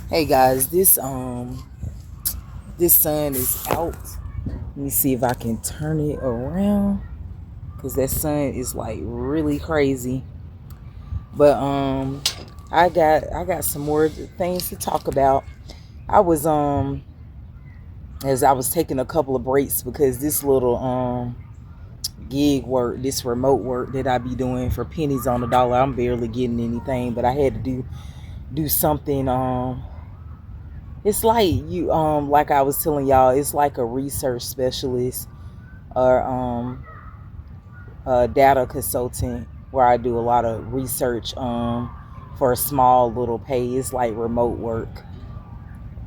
Hey guys, this sun is out. Let me see if I can turn it around because that sun is like really crazy. But I got some more things to talk about. I was as I was taking a couple of breaks because this little gig work, this remote work that I be doing for pennies on the dollar, I'm barely getting anything, but I had to do something. It's like like I was telling y'all, it's like a research specialist or a data consultant where I do a lot of research for a small little pay. It's like remote work,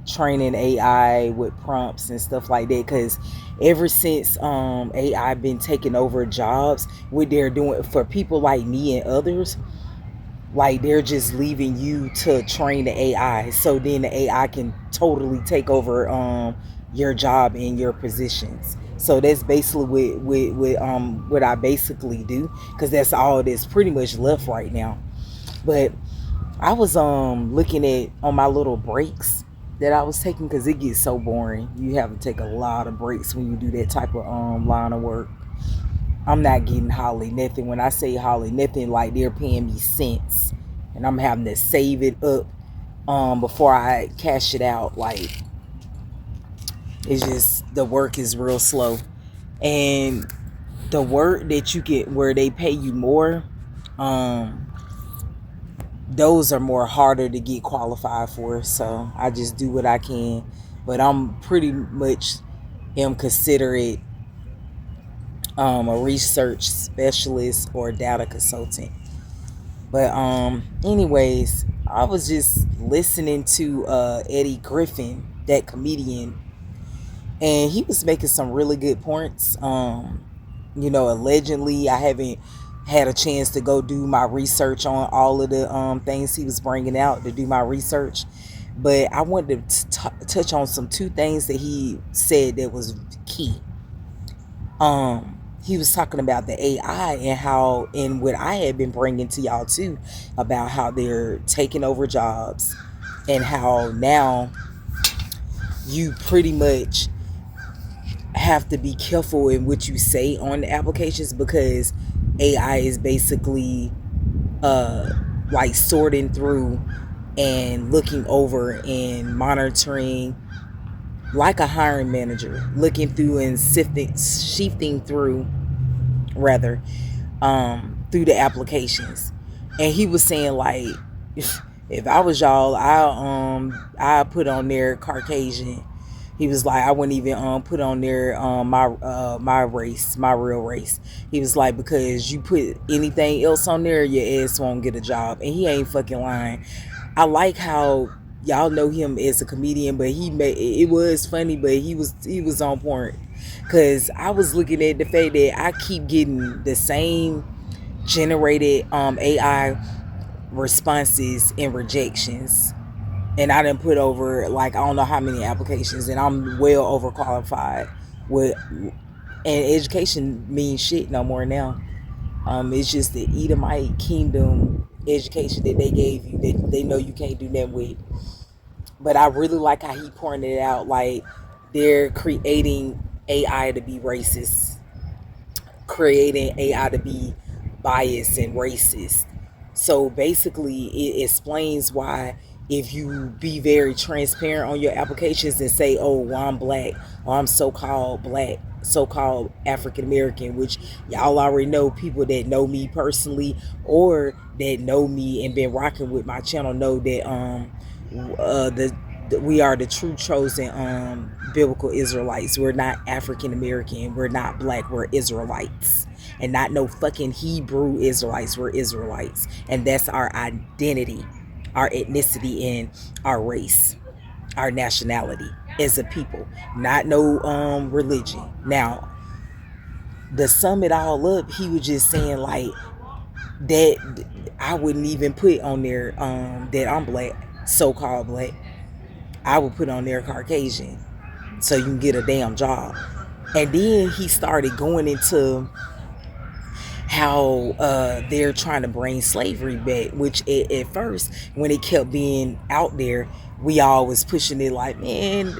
training AI with prompts and stuff like that. Because ever since AI been taking over jobs, what they're doing for people like me and others, like they're just leaving you to train the AI, so then the AI can totally take over your job and your positions. So that's basically what I basically do, because that's all that's pretty much left right now. But I was looking at on my little breaks that I was taking, because it gets so boring. You have to take a lot of breaks when you do that type of line of work. I'm not getting hardly nothing. When I say hardly nothing, like they're paying me cents, and I'm having to save it up before I cash it out. Like, it's just the work is real slow, and the work that you get where they pay you more, um, those are more harder to get qualified for. So I just do what I can, but I'm pretty much am considered a research specialist or data consultant. But anyways, I was just listening to Eddie Griffin, that comedian, and he was making some really good points. Allegedly, I haven't had a chance to go do my research on all of the things he was bringing out to do my research, but I wanted to touch on some two things that he said that was key. He was talking about the AI and how, and what I had been bringing to y'all too, about how they're taking over jobs, and how now you pretty much have to be careful in what you say on the applications, because AI is basically uh like sorting through and looking over and monitoring, like a hiring manager, looking through and shifting through, rather, through the applications. And he was saying, like, if I was y'all, I put on there Caucasian. He was like, I wouldn't even put on there my race, my real race. He was like, because you put anything else on there, your ass won't get a job. And he ain't fucking lying. I like how y'all know him as a comedian, but he made it was funny, but he was on point. Cause I was looking at the fact that I keep getting the same generated AI responses and rejections, and I didn't put over, like, I don't know how many applications, and I'm well overqualified with, and education means shit no more now. It's just the Edomite kingdom education that they gave you that they know you can't do nothing with. But I really like how he pointed out, like, they're creating AI to be racist, creating AI to be biased and racist. So basically, it explains why, if you be very transparent on your applications and say, "Oh, well, I'm black," or "I'm so-called black, so-called African American," which y'all already know, people that know me personally or that know me and been rocking with my channel know that the we are the true chosen biblical Israelites. We're not African American. We're not black. We're Israelites, and not no fucking Hebrew Israelites. We're Israelites, and that's our identity, our ethnicity, and our race, our nationality as a people. Not no religion. Now, to sum it all up, he was just saying, like, that I wouldn't even put on there that I'm black, so-called black. I would put on there Caucasian, so you can get a damn job. And then he started going into how they're trying to bring slavery back, which at first, when it kept being out there, we all was pushing it like, man,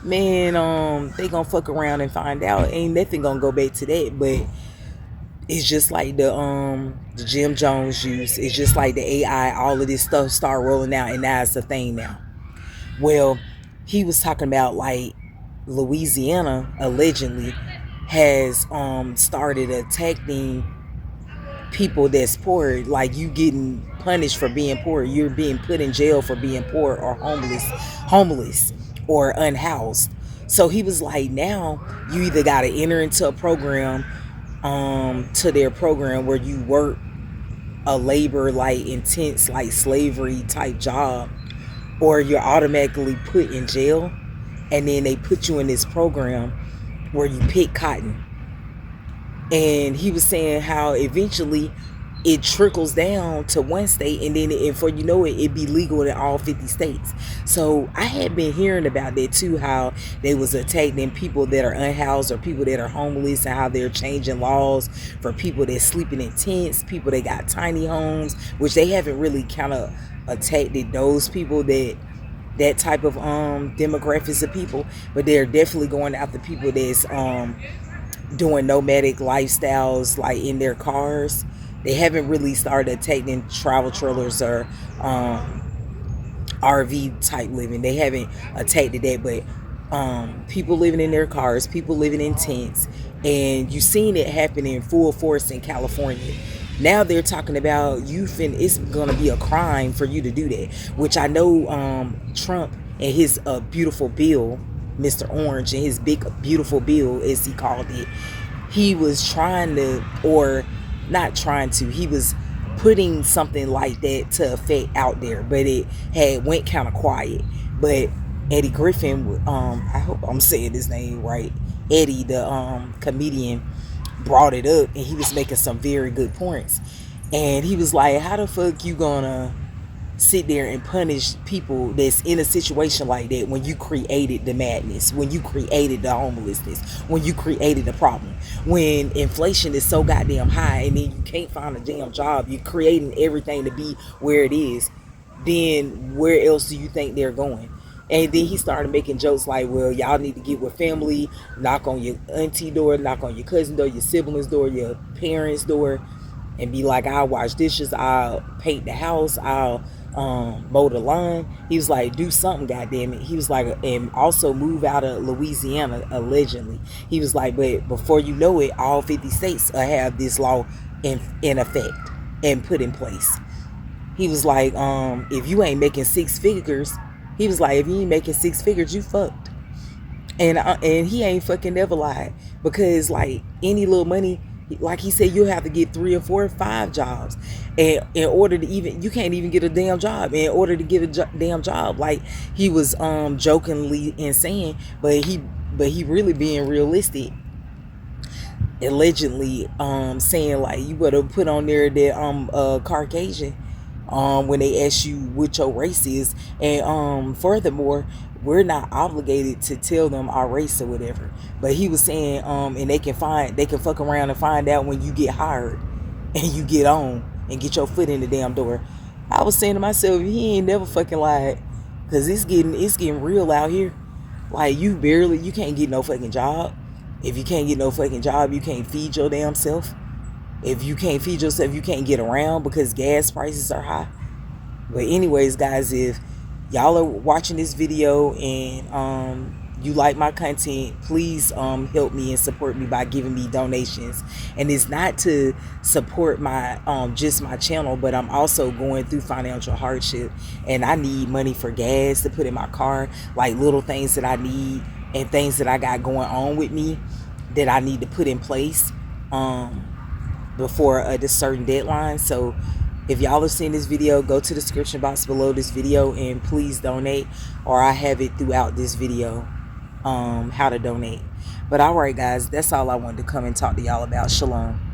they gonna fuck around and find out. Ain't nothing gonna go back to that. But it's just like the Jim Jones use. It's just like the AI. All of this stuff start rolling out, and now it's a thing now. Well, he was talking about like Louisiana allegedly has started attacking people that's poor. Like, you getting punished for being poor. You're being put in jail for being poor or homeless or unhoused. So he was like, now you either got to enter into a program, to their program where you work a labor like intense like slavery type job, or you're automatically put in jail, and then they put you in this program where you pick cotton. And he was saying how eventually it trickles down to one state, and then before you know it, it be legal in all 50 states. So I had been hearing about that too, how they was attacking people that are unhoused or people that are homeless, and how they're changing laws for people that sleeping in tents, people that got tiny homes, which they haven't really kind of attacked those people, that type of demographics of people, but they're definitely going after people that's doing nomadic lifestyles like in their cars. They haven't really started attacking travel trailers or RV type living. They haven't attacked that, but people living in their cars, people living in tents, and you've seen it happen in full force in California. Now they're talking about it's gonna be a crime for you to do that, which I know Trump and his beautiful bill, Mr. Orange, and his big beautiful bill, as he called it, he was trying to, or not trying to, he was putting something like that to effect out there, but it had went kind of quiet. But Eddie Griffin, I hope I'm saying his name right, Eddie, the comedian, brought it up, and he was making some very good points. And he was like, how the fuck you gonna sit there and punish people that's in a situation like that when you created the madness, when you created the homelessness, when you created the problem, when inflation is so goddamn high, and then you can't find a damn job, you're creating everything to be where it is, then where else do you think they're going? And then he started making jokes like, well, y'all need to get with family, knock on your auntie door, knock on your cousin door, your siblings door, your parents door, and be like, I'll wash dishes, I'll paint the house, I'll mow the lawn. He was like, do something, goddamn it. He was like, and also move out of Louisiana, allegedly. He was like, but before you know it, all 50 states have this law in effect and put in place. He was like, if you ain't making six figures, he was like, if you ain't making six figures, you fucked. And he ain't fucking never lied, because like any little money, like he said, you have to get 3 or 4 or 5 jobs, and in order to even, you can't even get a damn job. In order to get a damn job, like he was jokingly insane, but he really being realistic, allegedly saying like, you better put on there that Caucasian when they ask you what your race is. And furthermore, we're not obligated to tell them our race or whatever. But he was saying, and they can fuck around and find out when you get hired and you get on and get your foot in the damn door. I was saying to myself, he ain't never fucking lied, because it's getting real out here. Like, you can't get no fucking job. If you can't get no fucking job, you can't feed your damn self. If you can't feed yourself, you can't get around because gas prices are high. But anyways, guys, if y'all are watching this video and you like my content, please help me and support me by giving me donations. And it's not to support my just my channel, but I'm also going through financial hardship, and I need money for gas to put in my car, like little things that I need and things that I got going on with me that I need to put in place before this certain deadline. So if y'all have seen this video, go to the description box below this video and please donate, or I have it throughout this video how to donate. But all right, guys, that's all I wanted to come and talk to y'all about. Shalom.